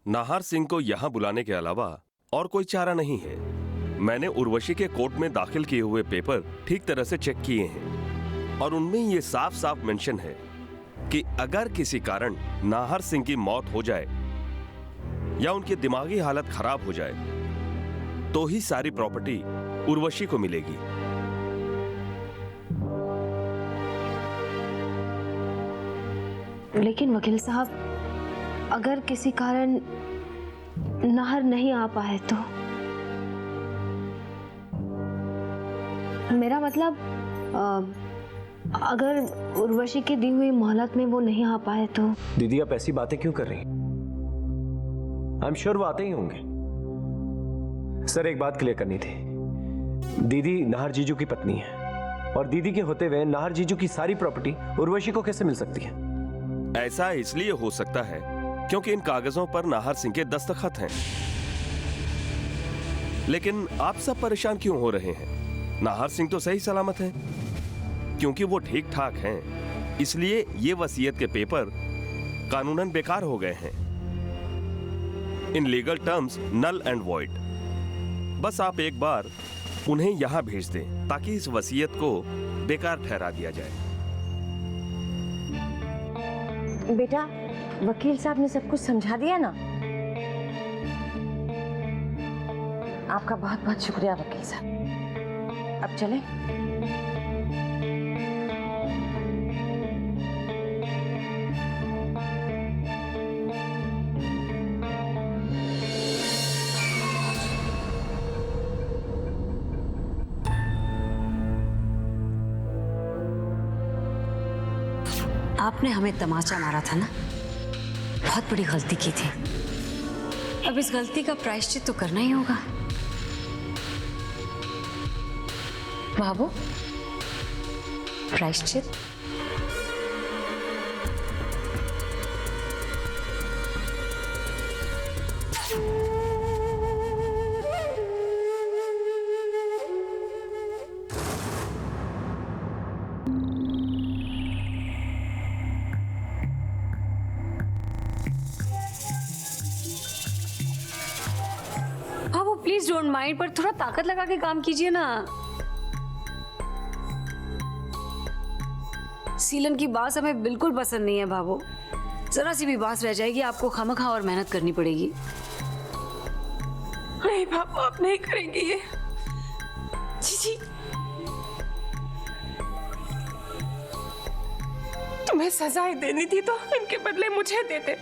नाहर सिंह को यहाँ बुलाने के अलावा और कोई चारा नहीं है। मैंने उर्वशी के कोर्ट में दाखिल किए हुए पेपर ठीक तरह से चेक किए हैं और उनमें ये साफ साफ मेंशन है कि अगर किसी कारण नाहर सिंह की मौत हो जाए या उनकी दिमागी हालत खराब हो जाए तो ही सारी प्रॉपर्टी उर्वशी को मिलेगी। लेकिन वकील साहब, अगर किसी कारण नाहर नहीं आ पाए तो? मेरा मतलब अगर उर्वशी की दी हुई मोहलत में वो नहीं आ पाए तो? दीदी आप ऐसी बातें क्यों कर रही हैं? आई एम श्योर वो आते ही होंगे। सर एक बात क्लियर करनी थी, दीदी नाहर जीजू की पत्नी है और दीदी के होते हुए नाहर जीजू की सारी प्रॉपर्टी उर्वशी को कैसे मिल सकती है? ऐसा इसलिए हो सकता है क्योंकि इन कागजों पर नाहर सिंह के दस्तखत हैं। लेकिन आप सब परेशान क्यों हो रहे हैं? नाहर सिंह तो सही सलामत हैं, क्योंकि वो ठीक ठाक हैं, इसलिए ये वसीयत के पेपर कानूनन बेकार हो गए हैं। In legal terms null and void. बस आप एक बार उन्हें यहां भेज दें ताकि इस वसीयत को बेकार ठहरा दिया जाए। बेटा, वकील साहब ने सब कुछ समझा दिया ना? आपका बहुत बहुत शुक्रिया वकील साहब। अब चलें? आपने हमें तमाचा मारा था ना, बहुत बड़ी गलती की थी। अब इस गलती का प्रायश्चित तो करना ही होगा। बाबू, प्रायश्चित? बाबू प्लीज डोंट माइंड, पर थोड़ा ताकत लगा के काम कीजिए ना। सीलन की बात हमें बिल्कुल पसंद नहीं है बाबू। जरा सी भी बात रह जाएगी आपको खामखा और मेहनत करनी पड़ेगी। नहीं बाबू, आप नहीं करेंगे ये। जी तुम्हें सजाएं देनी थी तो इनके बदले मुझे देते।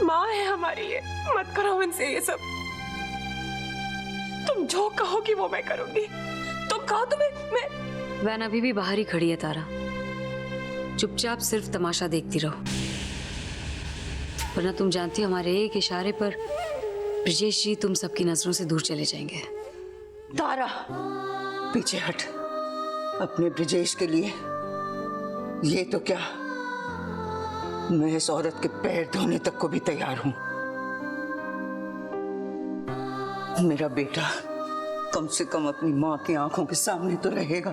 माँ है हमारी, ये मत करो इनसे ये सब। तुम जो कहोगी वो मैं करूंगी। तुम कहो तुम्हें मैं। वैन अभी भी बाहर ही खड़ी है तारा, चुपचाप सिर्फ तमाशा देखती रहो, वरना तुम जानती हो हमारे एक इशारे पर ब्रिजेश जी तुम सबकी नजरों से दूर चले जाएंगे। तारा पीछे हट। अपने ब्रिजेश के लिए ये तो क्या, मैं इस औरत के पैर धोने तक को भी तैयार हूं। मेरा बेटा कम से कम अपनी मां की आंखों के सामने तो रहेगा।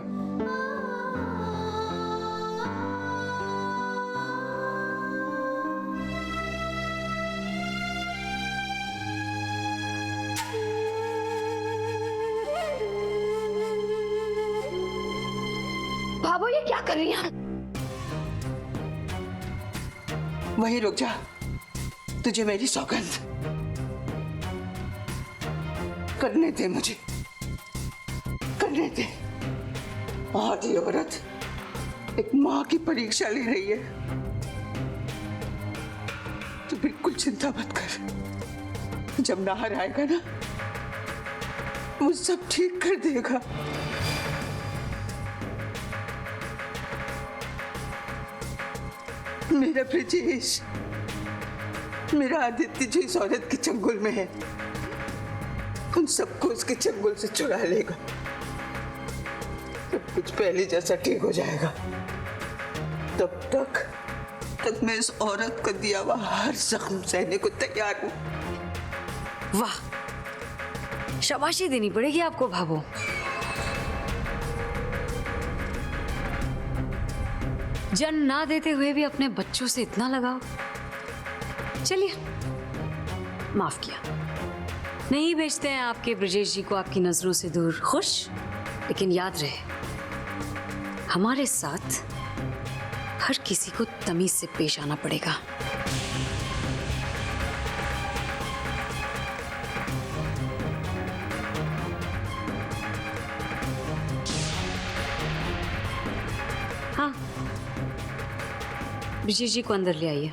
बाबू ये क्या कर रही हैं? वहीं रुक जा, तुझे मेरी सौगंध। करने दे मुझे, करने दे। आधी औरत एक मां की परीक्षा ले रही है। तू बिल्कुल चिंता मत कर, जब नाहर आएगा ना वो सब ठीक कर देगा। मेरा ब्रिजेश, मेरा आदित्य जो इस औरत के चंगुल में है, उन सबको उसके चंगुल से छुड़ा लेगा। सब कुछ पहले जैसा ठीक हो जाएगा। तब तक मैं इस औरत का दिया हुआ हर जख्म सहने को तैयार हूं। वाह, शाबाशी देनी पड़ेगी आपको भाभो। जन्म ना देते हुए भी अपने बच्चों से इतना लगाओ। चलिए माफ किया। नहीं भेजते हैं आपके ब्रजेश जी को आपकी नजरों से दूर। खुश? लेकिन याद रहे, हमारे साथ हर किसी को तमीज से पेश आना पड़ेगा। हाँ, ब्रजेश जी को अंदर ले आइए।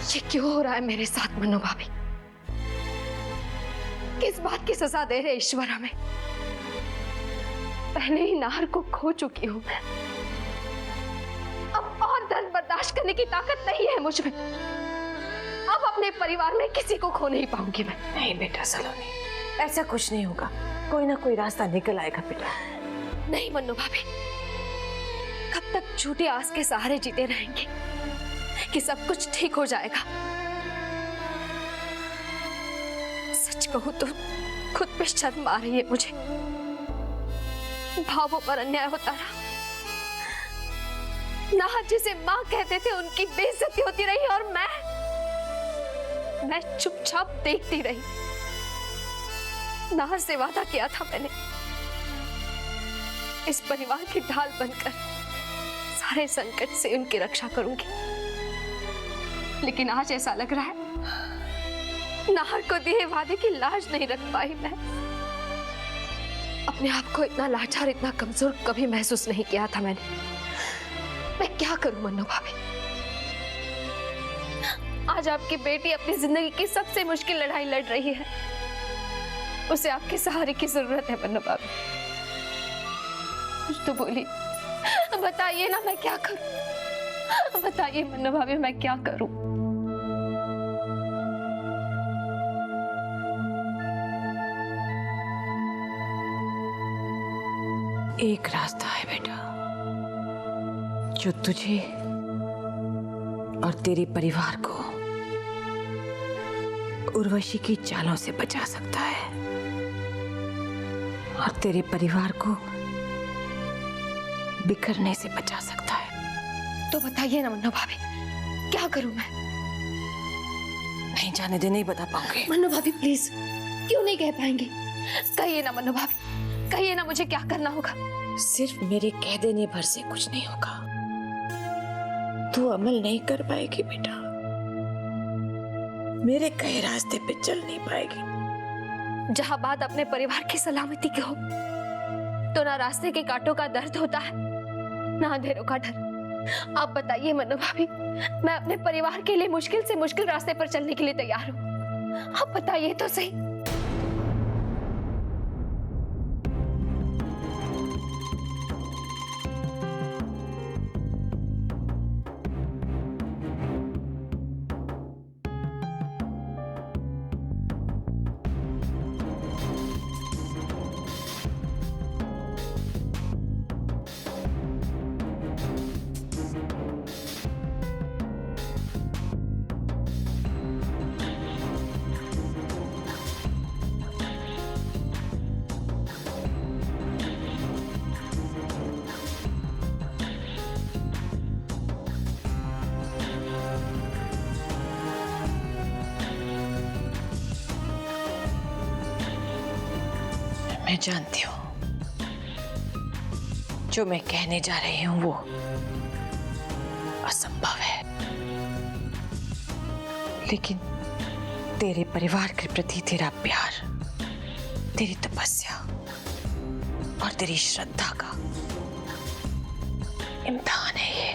ये क्यों हो रहा है मेरे साथ मन्नू भाभी? किस बात की सजा दे रहे ईश्वर हमें? पहले ही नाहर को खो चुकी हूं मैं। अब और दर्द बर्दाश्त करने की ताकत नहीं है मुझ में। अब अपने परिवार में किसी को खो नहीं पाऊंगी मैं। नहीं बेटा सलोनी, ऐसा कुछ नहीं होगा। कोई ना कोई रास्ता निकल आएगा बेटा। नहीं मन्नू भाभी, कब तक झूठी आस के सहारे जीते रहेंगे कि सब कुछ ठीक हो जाएगा? सच कहूं तो खुद पे शर्म आ रही है मुझे। भावों पर अन्याय होता रहा। नाहर जिसे मां कहते थे उनकी बेइज्जती होती रही और मैं चुपचाप देखती रही। नाहर से वादा किया था मैंने, इस परिवार की ढाल बनकर सारे संकट से उनकी रक्षा करूंगी। लेकिन आज ऐसा लग रहा है नाहर को दिए वादे की लाज नहीं रख पाई मैं। अपने आप को इतना लाचार, इतना कमजोर कभी महसूस नहीं किया था मैंने। मैं क्या करूं मन्नू भाभी? आज आपकी बेटी अपनी जिंदगी की सबसे मुश्किल लड़ाई लड़ रही है। उसे आपके सहारे की जरूरत है मन्नू भाभी। कुछ तो बोलिए, बताइए ना मैं क्या करूं? बताइए मन्नू भाभी, मैं क्या करूं? एक रास्ता है बेटा जो तुझे और तेरे परिवार को उर्वशी की चालों से बचा सकता है और तेरे परिवार को बिखरने से बचा सकता है। तो बताइए ना मन्नू भाभी, क्या करूं मैं? नहीं जाने दे, नहीं बता पाऊंगी। मन्नू भाभी प्लीज, क्यों नहीं कह पाएंगे? कहिए ना मन्नू भाभी, कहिए ना मुझे क्या करना होगा। सिर्फ मेरे कह देने भर से कुछ नहीं होगा। तू अमल नहीं कर पाएगी बेटा, मेरे कहे रास्ते पे चल नहीं पाएगी। जहां बात अपने परिवार की सलामती की हो तो ना रास्ते के कांटों का दर्द होता है, ना अंधेरों का डर। आप बताइए मन्नू भाभी, मैं अपने परिवार के लिए मुश्किल से मुश्किल रास्ते पर चलने के लिए तैयार हूं। आप बताइए तो सही। मैं जानती हूं जो मैं कहने जा रही हूं वो असंभव है, लेकिन तेरे परिवार के प्रति तेरा प्यार, तेरी तपस्या और तेरी श्रद्धा का इम्तिहान है ये।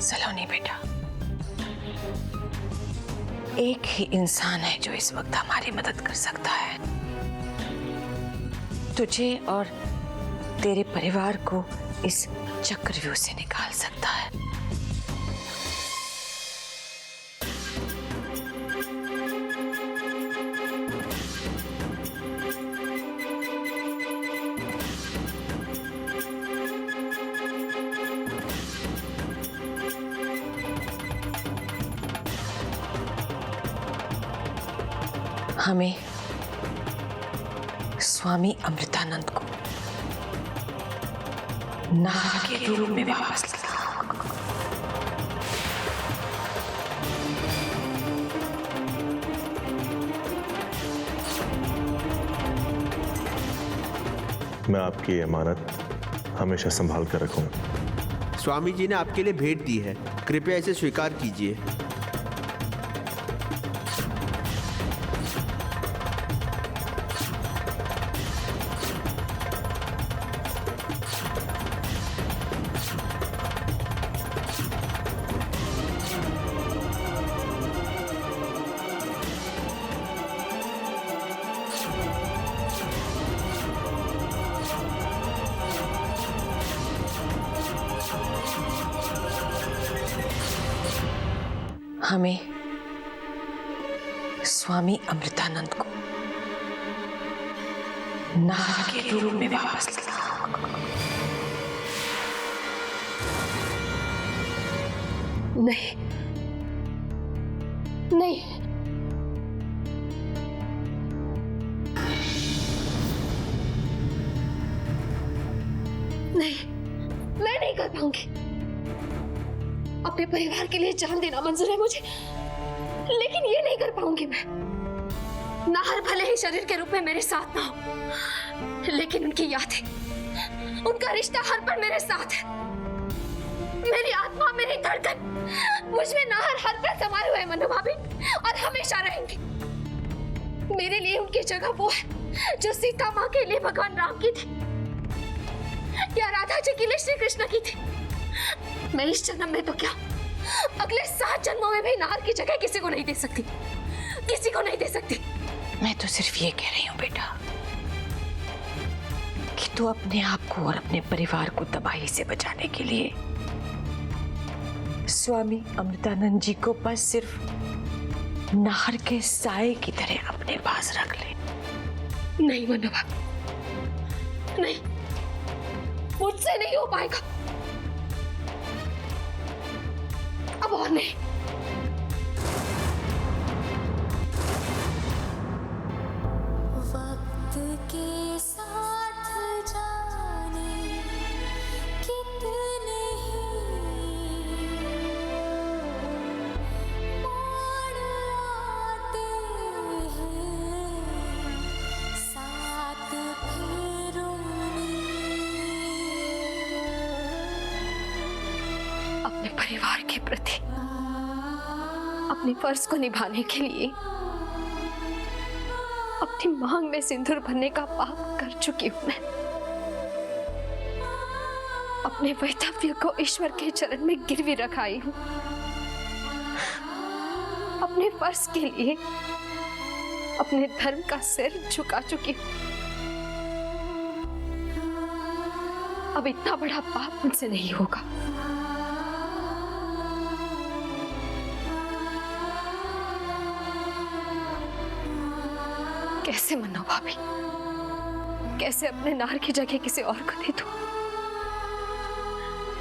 सलोनी बेटा, एक ही इंसान है जो इस वक्त हमारी मदद कर सकता है। तुझे और तेरे परिवार को इस चक्रव्यूह से निकाल सकता है। हमें स्वामी अमृतानंद को नाग के रूप में वापस लाना होगा। मैं आपकी अमानत हमेशा संभाल कर रखूंगा। स्वामी जी ने आपके लिए भेंट दी है, कृपया इसे स्वीकार कीजिए। हमें स्वामी अमृतानंद को नाग के रूप में वापस लाना होगा। नहीं नहीं, नहीं, मैं नहीं कर पाऊंगी। अपने परिवार के लिए जान देना मंजूर है मुझे, लेकिन ये नहीं कर पाऊंगी मैं। नाहर भले ही शरीर के रूप में मेरे साथ ना हो, लेकिन उनकी यादें, उनका रिश्ता हर पल मेरे साथ है। मेरी आत्मा, मेरी धड़कन, मुझ में नाहर हर पल समाये हुए मनु भाभी, और हमेशा रहेंगे। मेरे लिए उनकी जगह वो है जो सीता माँ के लिए भगवान राम की थी, या राधा जी के लिए श्री कृष्ण की थी। मैं इस जन्म में तो क्या, अगले 7 जन्मों में भी नाहर की जगह किसी को नहीं दे सकती, किसी को नहीं दे सकती। मैं तो सिर्फ ये कह रही हूँ बेटा कि तू अपने आप को और अपने परिवार को तबाही से बचाने के लिए स्वामी अमृतानंद जी को बस सिर्फ नाहर के साए की तरह अपने पास रख ले। नहीं मनु भाभी, नहीं, मुझसे नहीं हो पाएगा। अब और नहीं। वक्त के साथ जाने कितने मोड़ आते हैं, साथ फेरों में। अपने परिवार के प्रति अपने फर्ज को निभाने के लिए अपनी मांग में सिंदूर भरने का पाप कर चुकी हूं मैं। अपने वैधव्य को ईश्वर के चरण में गिरवी रखाई हूं। अपने फर्ज के लिए अपने धर्म का सिर झुका चुकी हूं। अब इतना बड़ा पाप मुझसे नहीं होगा। कैसे मन्नो भाभी, कैसे अपने नार की जगह किसी और को दे दूं?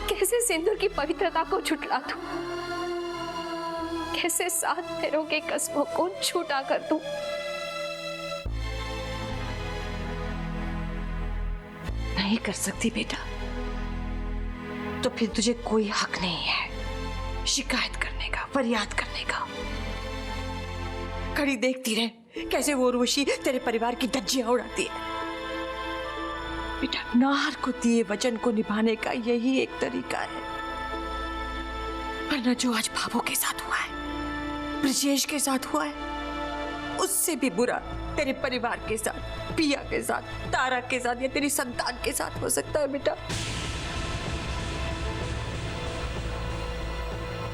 कैसे सिंदूर की पवित्रता को झुठला दूं? कैसे 7 फेरों के कस्मों को झूठा कर दूं? नहीं कर सकती बेटा, तो फिर तुझे कोई हक नहीं है शिकायत करने का, फरियाद करने का। खड़ी देखती रहे कैसे वो उर्वशी तेरे परिवार की धज्जियां उड़ाती है। बेटा, नाहर को दिए वचन को निभाने का यही एक तरीका है, वरना जो आज भावों के साथ हुआ है, ब्रजेश के साथ हुआ है, उससे भी बुरा तेरे परिवार के साथ, पिया के साथ, तारा के साथ, या तेरी संतान के साथ हो सकता है। बेटा,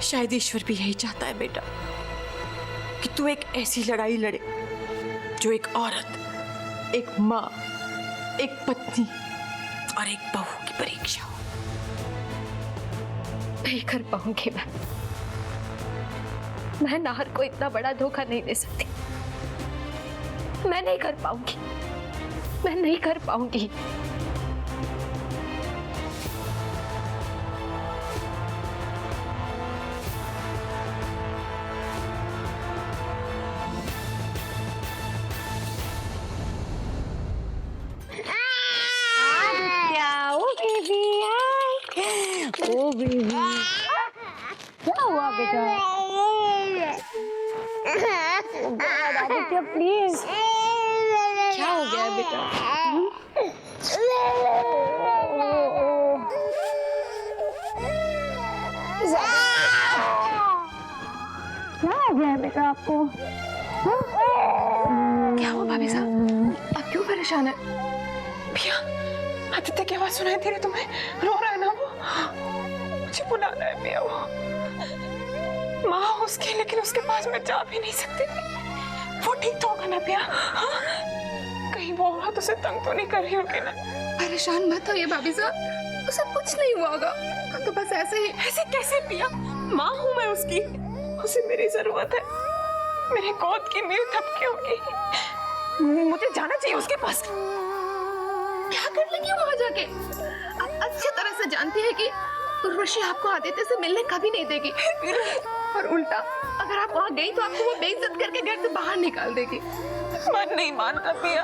शायद ईश्वर भी यही चाहता है बेटा कि तू एक ऐसी लड़ाई लड़े जो एक औरत, एक माँ, एक पत्नी और एक बहू की परीक्षा हो। नहीं कर पाऊंगी मैं नाहर को इतना बड़ा धोखा नहीं दे सकती। मैं नहीं कर पाऊंगी, मैं नहीं कर पाऊंगी। आदित्य प्लीज। क्या हो गया बेटा? क्या हो गया बेटा आपको? क्या हुआ भाभी साहब? आप क्यों परेशान है? पिया, आदित्य की आवाज सुनाई दे रही तुम्हें? रो रहा है ना वो? मुझे बुलाना है पिया। वो माँ उसकी, लेकिन उसके पास मैं जा भी नहीं सकती। वो ठीक तो होगा ना पिया? हाँ? कहीं वो औरत उसे तंग तो नहीं कर रही होगी ना? परेशान मत होइए भाभी साहब, उसे कुछ नहीं हुआ होगा। तो बस ऐसे ही। ऐसे कैसे पिया? माँ हूँ मैं उसकी, उसे मेरी जरूरत है। मेरे गोद की मेरी थपकी होगी, मुझे जाना चाहिए उसके पास। क्या कर लेंगी वहां जाके? आप अच्छी तरह से जानती है कि उर्वशी आपको आदित्य से मिलने कभी नहीं देगी, और उल्टा अगर आप वहां गई तो आपको वो बेइज्जत करके घर से बाहर निकाल देगी। मन नहीं मानता पिया,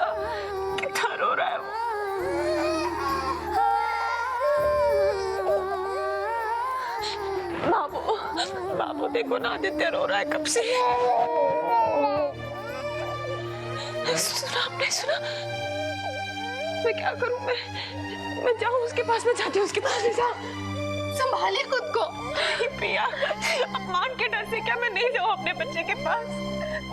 कितना रो रहा है वो। बाबू देखो ना, आदित्य रो रहा है कब से। सुना आपने? सुना? मैं क्या करूं? मैं जाऊं उसके पास? मैं जाती हूँ उसके पास। नहीं जाऊं। संभालिए खुद को। नहीं पिया, अपमान के डर से क्या मैं नहीं जाऊं अपने बच्चे के पास?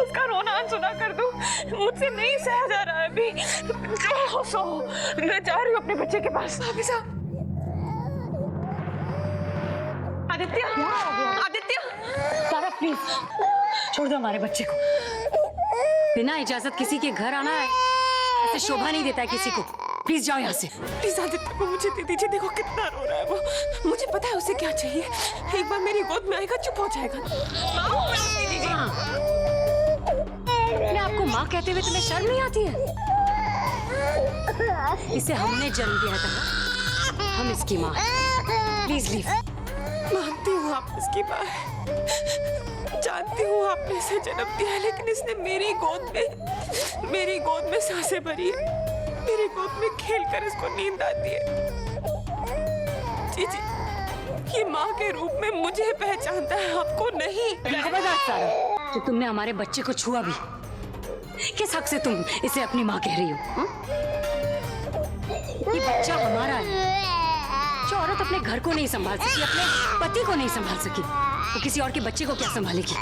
उसका रोना अनसुना कर दूं? मुझसे नहीं सहा जा रहा है अभी। जो सो, मैं जा रही हूँ अपने बच्चे के पास। भाभी साहब, आदित्य, आदित्य, तारा प्लीज छोड़ दो हमारे बच्चे को। बिना इजाजत किसी के घर आना है ऐसे शोभा नहीं देता है किसी को। प्लीज जाओ यहाँ से। प्लीज आदित्य को मुझे दे दीजिए। देखो कितना रो रहा है वो। मुझे पता है उसे क्या चाहिए। एक बार मेरी गोद में आएगा, चुप हो जाएगा। माँ, दे दीजिए। मैं आपको माँ कहते हुए तुम्हें शर्म नहीं आती है? इसे हमने जन्म दिया था, हम इसकी माँ। Please leave. मानती हूँ आप इसकी माँ है, जानती हूँ आपने इसे जन्म दिया है, लेकिन इसने मेरी गोद में सांसें भरी है। मेरी गोद में खेलकर इसको नींद आती है। जी, ये माँ के रूप में मुझे पहचानता है, आपको नहीं। खबरदार सारा, जो तुमने हमारे बच्चे को छुआ भी, किस हक से तुम इसे अपनी माँ कह रही हो? हा? ये बच्चा हमारा है। जो औरत अपने घर को नहीं संभाल सकी, अपने पति को नहीं संभाल सकी, वो किसी और के बच्चे को क्या संभालेगी?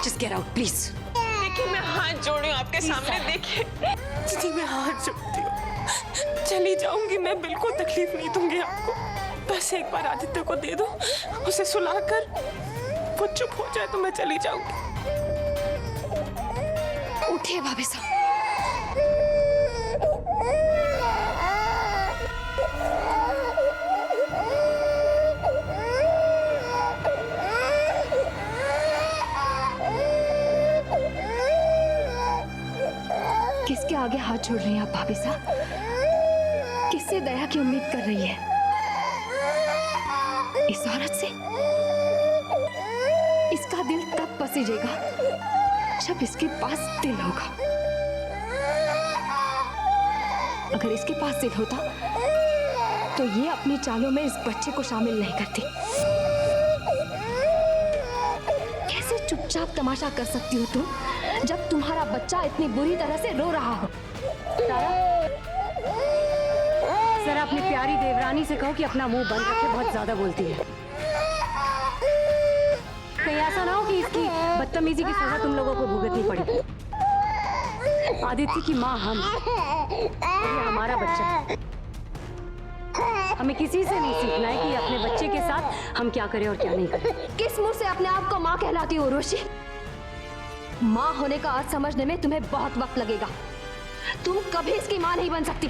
Just get out, please. देखिए, मैं हाथ जोड़ी हूँ आपके सामने। देखिए जी, मैं हाथ जोड़ती हूँ। चली जाऊंगी मैं, बिल्कुल तकलीफ नहीं दूंगी आपको। बस एक बार आदित्य को दे दो, उसे सुलाकर वो चुप हो जाए तो मैं चली जाऊंगी। उठिए भाभी साहब। किसके आगे हाथ जोड़ रही हैं आप भाभी साहब? किससे दया की उम्मीद कर रही है? इस औरत से? इसका दिल तब पसीजेगा जब इसके पास दिल होगा। अगर इसके पास दिल होता तो ये अपनी चालों में इस बच्चे को शामिल नहीं करती। कैसे चुपचाप तमाशा कर सकती हो तुम जब तुम्हारा बच्चा इतनी बुरी तरह से रो रहा हो? जरा अपनी प्यारी देवरानी से कहो कि अपना मुंह बंद रखे, बहुत ज्यादा बोलती है। कहीं ऐसा ना हो कि इसकी बदतमीजी की सजा तुम लोगों को भुगतनी पड़े। आदित्य की माँ हम, ये हमारा बच्चा। हमें किसी से नहीं सीखना है कि अपने बच्चे के साथ हम क्या करें और क्या नहीं करें। किस मुंह से अपने आप को माँ कहलाती हो उर्वशी? माँ होने का अर्थ समझने में तुम्हें बहुत वक्त लगेगा। तुम कभी इसकी माँ नहीं बन सकती।